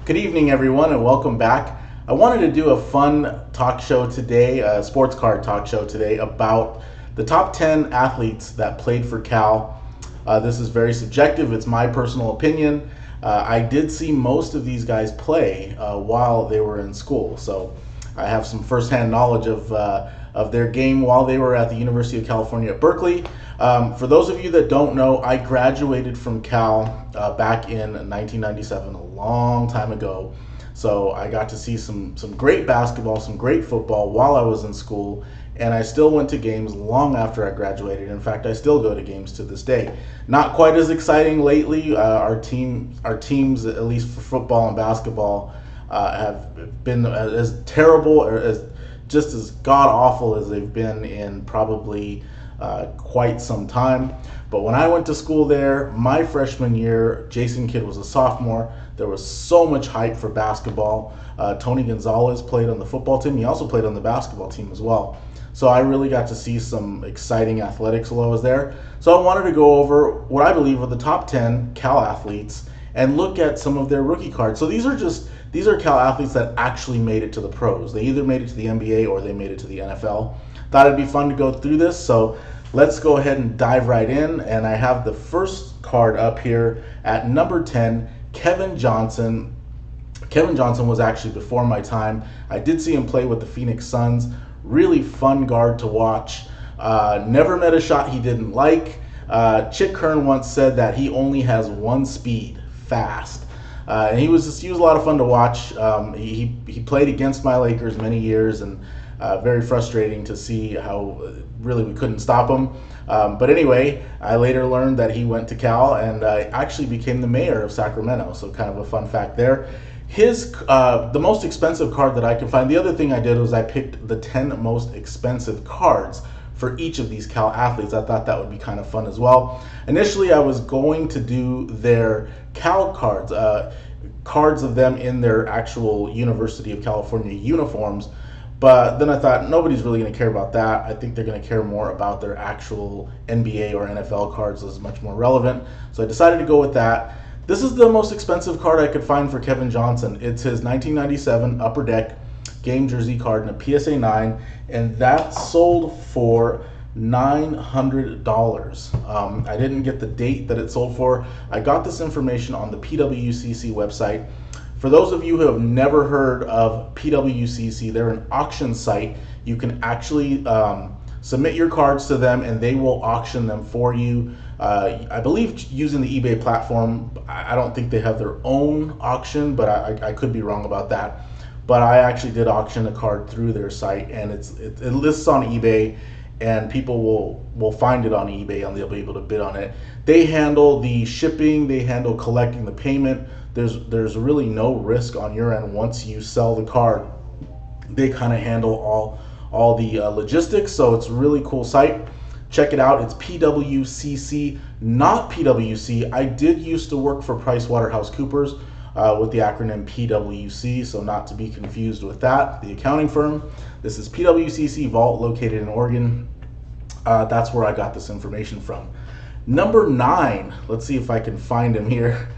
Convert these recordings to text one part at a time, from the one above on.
Good evening, everyone, and welcome back. I wanted to do a fun talk show today, a sports card talk show today, about the top 10 athletes that played for Cal. This is very subjective, it's my personal opinion. I did see most of these guys play while they were in school, so I have some firsthand knowledge of their game while they were at the University of California at Berkeley. For those of you that don't know, I graduated from Cal back in 1997, a long time ago. So I got to see some great basketball, some great football while I was in school, and I still went to games long after I graduated. In fact, I still go to games to this day. Not quite as exciting lately. Our teams, at least for football and basketball, have been as terrible or as just as god awful as they've been in probably quite some time. But when I went to school there, my freshman year, Jason Kidd was a sophomore. There was so much hype for basketball. Tony Gonzalez played on the football team. He also played on the basketball team as well. So I really got to see some exciting athletics while I was there. So I wanted to go over what I believe are the top 10 Cal athletes and look at some of their rookie cards. So these are Cal athletes that actually made it to the pros. They either made it to the NBA or they made it to the NFL. Thought it'd be fun to go through this, so let's go ahead and dive right in. And I have the first card up here at number 10, Kevin Johnson. Kevin Johnson was actually before my time. I did see him play with the Phoenix Suns. Really fun guard to watch. Never met a shot he didn't like. Chick Hearn once said that he only has one speed, fast. And he was a lot of fun to watch. He played against my Lakers many years, and very frustrating to see how really we couldn't stop him. But anyway, I later learned that he went to Cal and actually became the mayor of Sacramento. So kind of a fun fact there. The most expensive card that I could find. The other thing I did was I picked the 10 most expensive cards for each of these Cal athletes. I thought that would be kind of fun as well. Initially, I was going to do their Cal cards, cards of them in their actual University of California uniforms. But then I thought nobody's really going to care about that. I think they're going to care more about their actual NBA or NFL cards. This is much more relevant. So I decided to go with that. This is the most expensive card I could find for Kevin Johnson. It's his 1997 Upper Deck game jersey card in a PSA 9, and that sold for $900. I didn't get the date that it sold for. I got this information on the PWCC website. For those of you who have never heard of PWCC, they're an auction site. You can actually submit your cards to them and they will auction them for you. I believe using the eBay platform. I don't think they have their own auction, but I could be wrong about that. But I actually did auction a card through their site, and it lists on eBay, and people will find it on eBay and they'll be able to bid on it. They handle the shipping, they handle collecting the payment. There's really no risk on your end once you sell the card. They kind of handle all the logistics, so it's a really cool site. Check it out. It's PWCC, not PWC. I did used to work for PricewaterhouseCoopers with the acronym PWC, so not to be confused with that, the accounting firm. This is PWCC Vault, located in Oregon. That's where I got this information from. Number 9, let's see if I can find him here,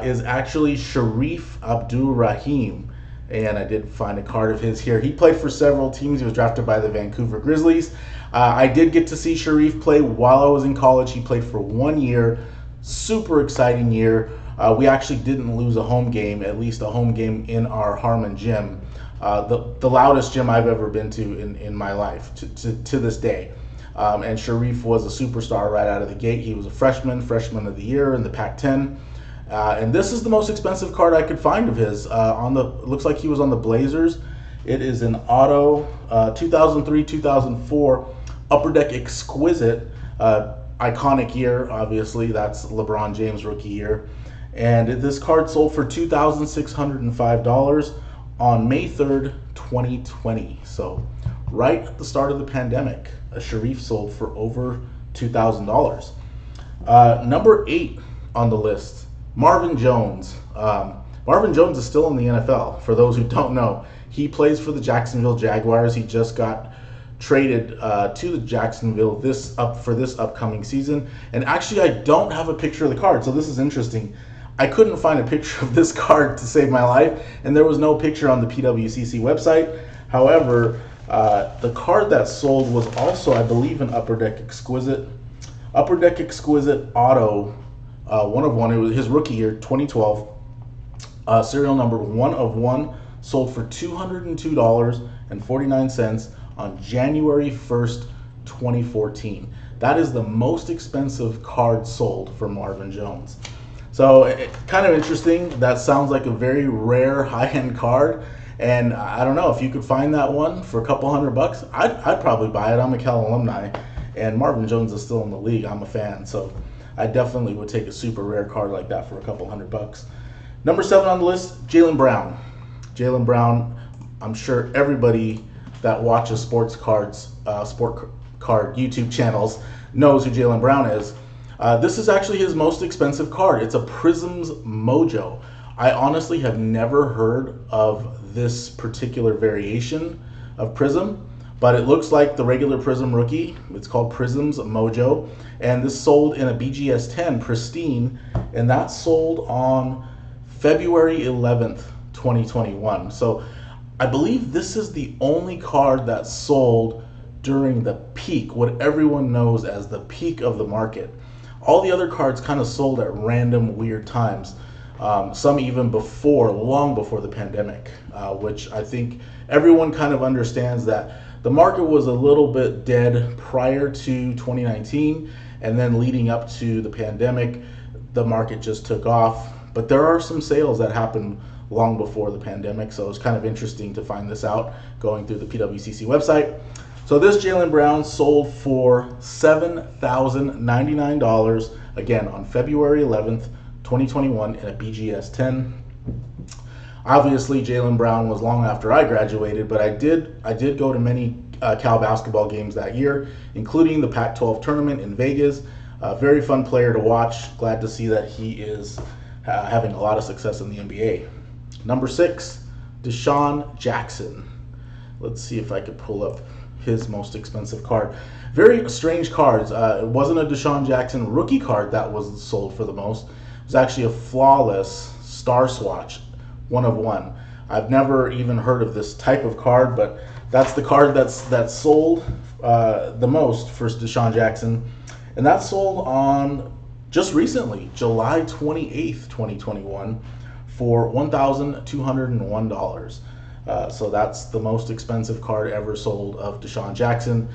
is actually Sharif Abdur-Rahim. And I did find a card of his here. He played for several teams. He was drafted by the Vancouver Grizzlies. I did get to see Sharif play while I was in college. He played for 1 year. Super exciting year. We actually didn't lose a home game, at least a home game in our Harmon gym. The loudest gym I've ever been to in my life to this day. And Sharif was a superstar right out of the gate. He was a freshman of the year in the Pac-10. And this is the most expensive card I could find of his. Looks like he was on the Blazers. It is an auto 2003-2004 Upper Deck Exquisite, iconic year. Obviously, that's LeBron James rookie year. And this card sold for $2,605 on May 3rd, 2020. So right at the start of the pandemic, a Sharif sold for over $2,000. Number 8 on the list, Marvin Jones. Marvin Jones is still in the NFL, for those who don't know. He plays for the Jacksonville Jaguars. He just got traded to the Jacksonville for this upcoming season. And actually, I don't have a picture of the card, so this is interesting. I couldn't find a picture of this card to save my life, and there was no picture on the PWCC website. However, the card that sold was also, I believe, an Upper Deck Exquisite Auto, 1/1. It was his rookie year, 2012. Serial number 1/1, sold for $202.49 on January 1st, 2014. That is the most expensive card sold for Marvin Jones. So kind of interesting. That sounds like a very rare high-end card, and I don't know if you could find that one for a couple $100. I'd probably buy it. I'm a Cal alumni, and Marvin Jones is still in the league. I'm a fan, so I definitely would take a super rare card like that for a couple $100. Number 7 on the list, Jalen Brown. Jalen Brown, I'm sure everybody that watches sport card YouTube channels knows who Jalen Brown is. This is actually his most expensive card. It's a Prisms Mojo. I honestly have never heard of this particular variation of Prism, but it looks like the regular Prism rookie. It's called Prisms Mojo, and this sold in a BGS 10 pristine, and that sold on February 11th, 2021. So I believe this is the only card that sold during the peak, what everyone knows as the peak of the market. All the other cards kind of sold at random, weird times. Some even long before the pandemic, which I think everyone kind of understands that the market was a little bit dead prior to 2019, and then leading up to the pandemic, the market just took off. But there are some sales that happened long before the pandemic, so it's kind of interesting to find this out going through the PWCC website. So this Jalen Brown sold for $7,099, again on February 11th, 2021 in a BGS 10. Obviously, Jalen Brown was long after I graduated, but I did go to many Cal basketball games that year, including the Pac-12 tournament in Vegas. Very fun player to watch. Glad to see that he is having a lot of success in the NBA. Number 6, DeSean Jackson. Let's see if I could pull up his most expensive card. Very strange cards. It wasn't a DeSean Jackson rookie card that was sold for the most. It was actually a flawless star swatch, 1/1. I've never even heard of this type of card, but that's the card that's sold the most for DeSean Jackson, and that sold on just recently, July 28th, 2021, for $1,201. So that's the most expensive card ever sold of DeSean Jackson.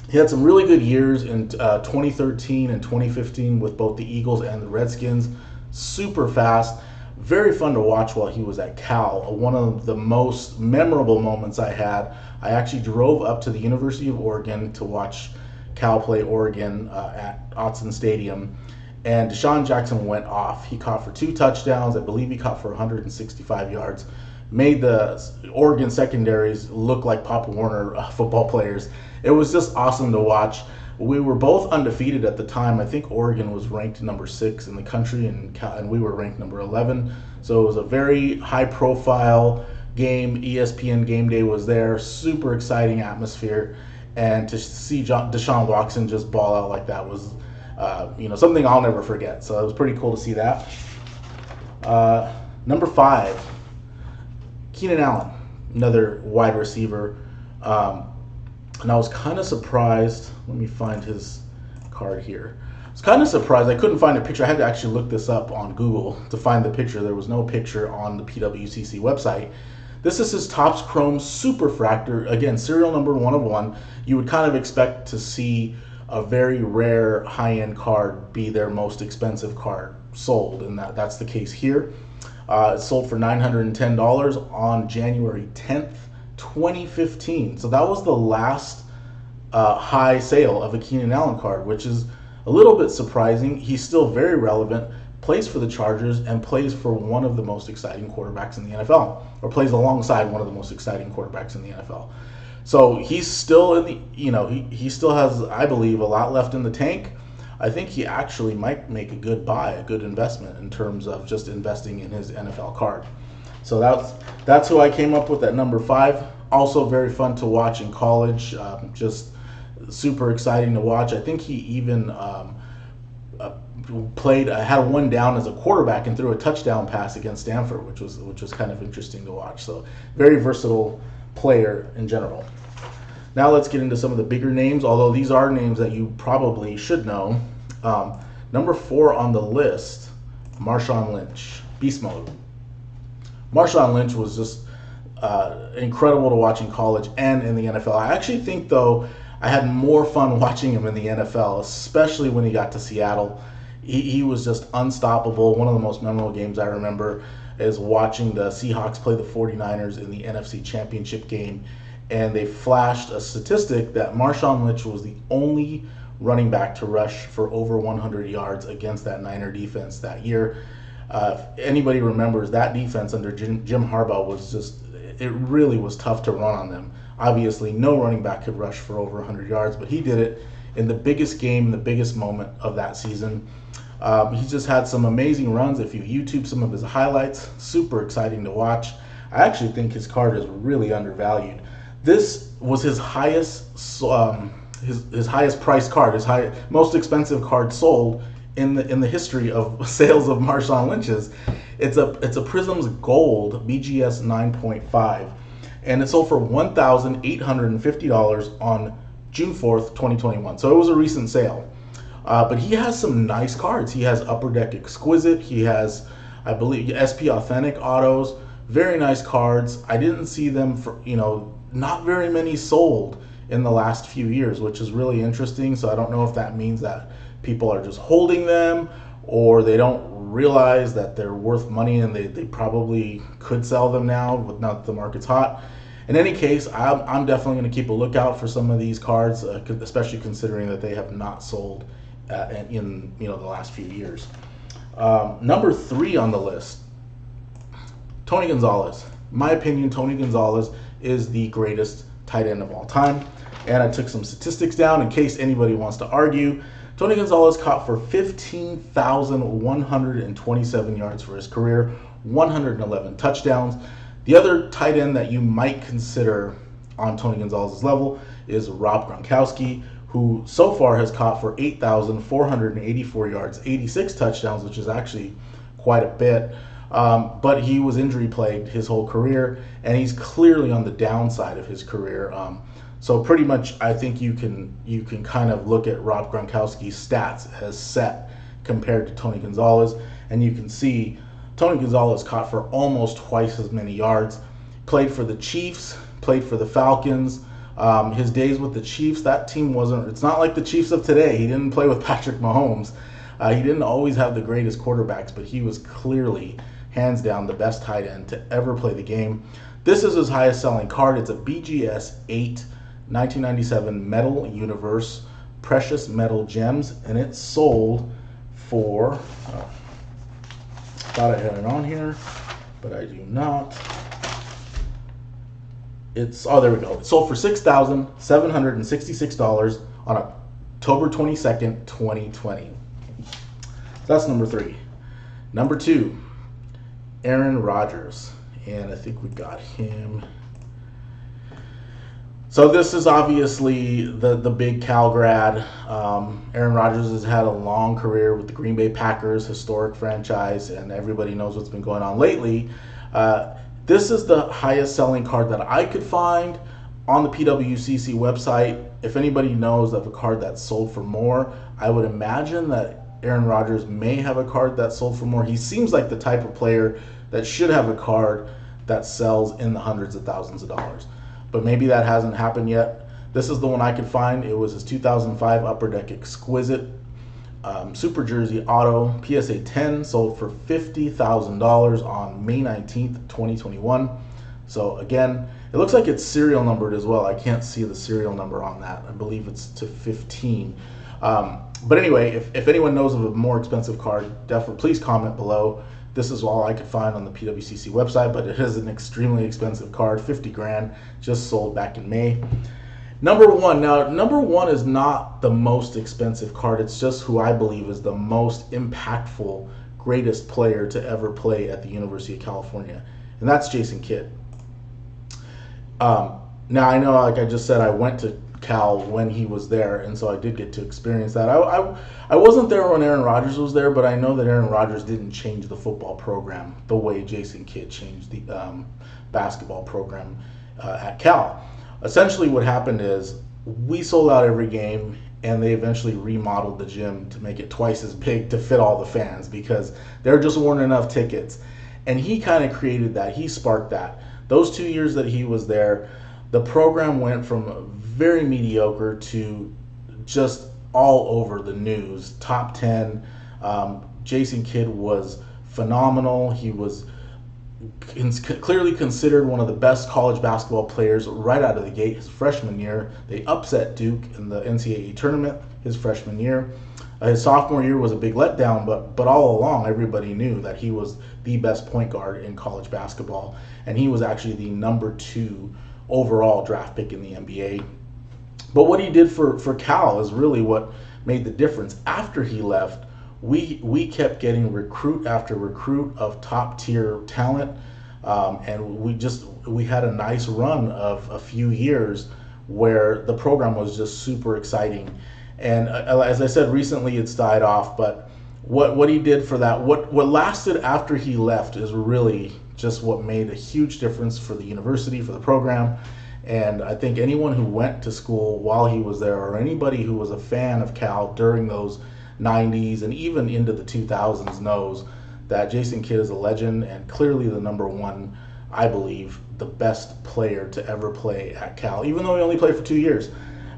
He had some really good years in 2013 and 2015 with both the Eagles and the Redskins. Super fast, very fun to watch while he was at Cal. One of the most memorable moments I had, I actually drove up to the University of Oregon to watch Cal play Oregon at Autzen Stadium, and DeSean Jackson went off. He caught for 2 touchdowns. I believe he caught for 165 yards. Made the Oregon secondaries look like Pop Warner football players. It was just awesome to watch. We were both undefeated at the time. I think Oregon was ranked number 6 in the country, and we were ranked number 11. So it was a very high-profile game. ESPN Game Day was there. Super exciting atmosphere. And to see Deshaun Watson just ball out like that was, something I'll never forget. So it was pretty cool to see that. Number 5, Keenan Allen, another wide receiver. And I was kind of surprised. Let me find his card here. I was kind of surprised. I couldn't find a picture. I had to actually look this up on Google to find the picture. There was no picture on the PWCC website. This is his Topps Chrome Superfractor. Again, serial number 1/1. You would kind of expect to see a very rare high-end card be their most expensive card sold, and that's the case here. It sold for $910 on January 10th, 2015. So that was the last high sale of a Keenan Allen card, which is a little bit surprising. He's still very relevant, plays for the Chargers, and plays for one of the most exciting quarterbacks in the NFL, or plays alongside one of the most exciting quarterbacks in the NFL. So he's still in the, he still has, I believe, a lot left in the tank. I think he actually might make a good buy, a good investment in terms of just investing in his NFL card. So that's who I came up with at number 5. Also very fun to watch in college, just super exciting to watch. I think he even played had one down as a quarterback and threw a touchdown pass against Stanford, which was kind of interesting to watch. So very versatile player in general. Now let's get into some of the bigger names, although these are names that you probably should know. Number 4 on the list, Marshawn Lynch, beast mode. Marshawn Lynch was just incredible to watch in college and in the NFL. I actually think, though, I had more fun watching him in the NFL, especially when he got to Seattle. He was just unstoppable. One of the most memorable games I remember is watching the Seahawks play the 49ers in the NFC Championship game, and they flashed a statistic that Marshawn Lynch was the only running back to rush for over 100 yards against that Niner defense that year. If anybody remembers, that defense under Jim Harbaugh was just, it really was tough to run on them. Obviously, no running back could rush for over 100 yards, but he did it in the biggest game, the biggest moment of that season. He's just had some amazing runs. If you YouTube some of his highlights, super exciting to watch. I actually think his card is really undervalued. This was his highest his highest priced card, most expensive card sold in the history of sales of Marshawn Lynch's. It's a Prism's Gold BGS 9.5, and it sold for $1,850 on June 4th, 2021. So it was a recent sale. But he has some nice cards. He has Upper Deck Exquisite. He has, I believe, SP Authentic autos. Very nice cards. I didn't see them for, not very many sold in the last few years, which is really interesting. So I don't know if that means that people are just holding them, or they don't realize that they're worth money and they probably could sell them now that the market's hot. In any case, I'm definitely going to keep a lookout for some of these cards, especially considering that they have not sold in the last few years. Number 3 on the list, Tony Gonzalez. In my opinion, Tony Gonzalez is the greatest tight end of all time. And I took some statistics down in case anybody wants to argue. Tony Gonzalez caught for 15,127 yards for his career, 111 touchdowns. The other tight end that you might consider on Tony Gonzalez's level is Rob Gronkowski, who so far has caught for 8,484 yards, 86 touchdowns, which is actually quite a bit. But he was injury plagued his whole career, and he's clearly on the downside of his career. So pretty much, I think you can kind of look at Rob Gronkowski's stats as set compared to Tony Gonzalez, and you can see Tony Gonzalez caught for almost twice as many yards. Played for the Chiefs, played for the Falcons. His days with the Chiefs, that team it's not like the Chiefs of today. He didn't play with Patrick Mahomes. He didn't always have the greatest quarterbacks, but he was clearly, hands down, the best tight end to ever play the game. This is his highest selling card. It's a BGS 8 1997 Metal Universe Precious Metal Gems, and it sold for, thought I had it on here, but I do not. There we go. It sold for $6,766 on October 22nd, 2020. That's number 3. Number 2, Aaron Rodgers, and I think we got him. So this is obviously the big Cal grad. Aaron Rodgers has had a long career with the Green Bay Packers, historic franchise, and everybody knows what's been going on lately. This is the highest selling card that I could find on the PWCC website. If anybody knows of a card that sold for more, I would imagine that Aaron Rodgers may have a card that sold for more. He seems like the type of player that should have a card that sells in the hundreds of thousands of dollars. But maybe that hasn't happened yet. This is the one I could find. It was his 2005 Upper Deck Exquisite Super Jersey Auto PSA 10, sold for $50,000 on May 19th, 2021. So again, it looks like it's serial numbered as well. I can't see the serial number on that. I believe it's to 15. But anyway, if anyone knows of a more expensive card, definitely please comment below. This is all I could find on the PWCC website, but it is an extremely expensive card, 50 grand, just sold back in May. Number 1. Now, number 1 is not the most expensive card. It's just who I believe is the most impactful, greatest player to ever play at the University of California, and that's Jason Kidd. Now, I know, like I just said, I went to Cal when he was there, and so I did get to experience that. I wasn't there when Aaron Rodgers was there, but I know that Aaron Rodgers didn't change the football program the way Jason Kidd changed the basketball program at Cal. Essentially what happened is we sold out every game, and they eventually remodeled the gym to make it twice as big to fit all the fans because there just weren't enough tickets. And he kind of created that. He sparked that. Those 2 years that he was there, the program went from very mediocre to just all over the news. Top 10. Jason Kidd was phenomenal. He was clearly considered one of the best college basketball players right out of the gate his freshman year. They upset Duke in the NCAA tournament his freshman year. His sophomore year was a big letdown, but all along everybody knew that he was the best point guard in college basketball, and he was actually the number 2 overall draft pick in the NBA. But what he did for Cal is really what made the difference. After he left, we kept getting recruit after recruit of top tier talent, and we had a nice run of a few years where the program was just super exciting. And as I said, recently it's died off, but what he did for that, what lasted after he left is really just what made a huge difference for the university, for the program. And I think anyone who went to school while he was there, or anybody who was a fan of Cal during those 90s and even into the 2000s knows that Jason Kidd is a legend and clearly the number 1, I believe, the best player to ever play at Cal, even though he only played for 2 years.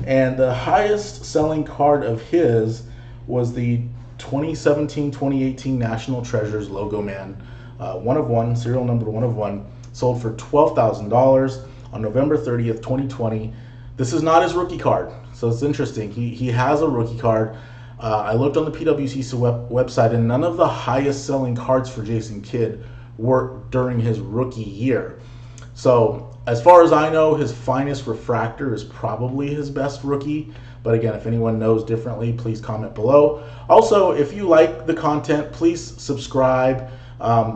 And the highest selling card of his was the 2017-2018 National Treasures Logo Man, 1 of 1, serial number 1 of 1, sold for $12,000 on November 30th, 2020. This is not his rookie card, so it's interesting. He has a rookie card. I looked on the PWC's website, and none of the highest selling cards for Jason Kidd were during his rookie year. So as far as I know, his finest refractor is probably his best rookie. But again, if anyone knows differently, please comment below. Also, if you like the content, please subscribe.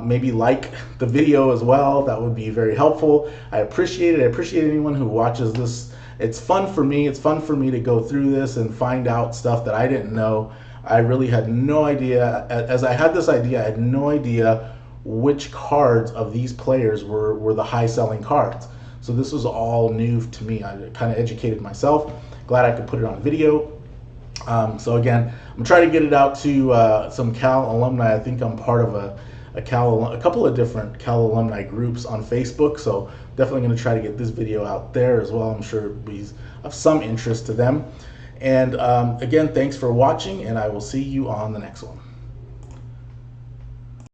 Maybe like the video as well. That would be very helpful. I appreciate it. I appreciate anyone who watches this. It's fun for me. It's fun for me to go through this and find out stuff that I didn't know. I really had no idea. As I had this idea, I had no idea which cards of these players were the high selling cards. So this was all new to me. I kind of educated myself. Glad I could put it on video. So again, I'm trying to get it out to some Cal alumni. I think I'm part of a couple of different Cal alumni groups on Facebook. So definitely going to try to get this video out there as well. I'm sure it'll be of some interest to them. And again, thanks for watching, and I will see you on the next one.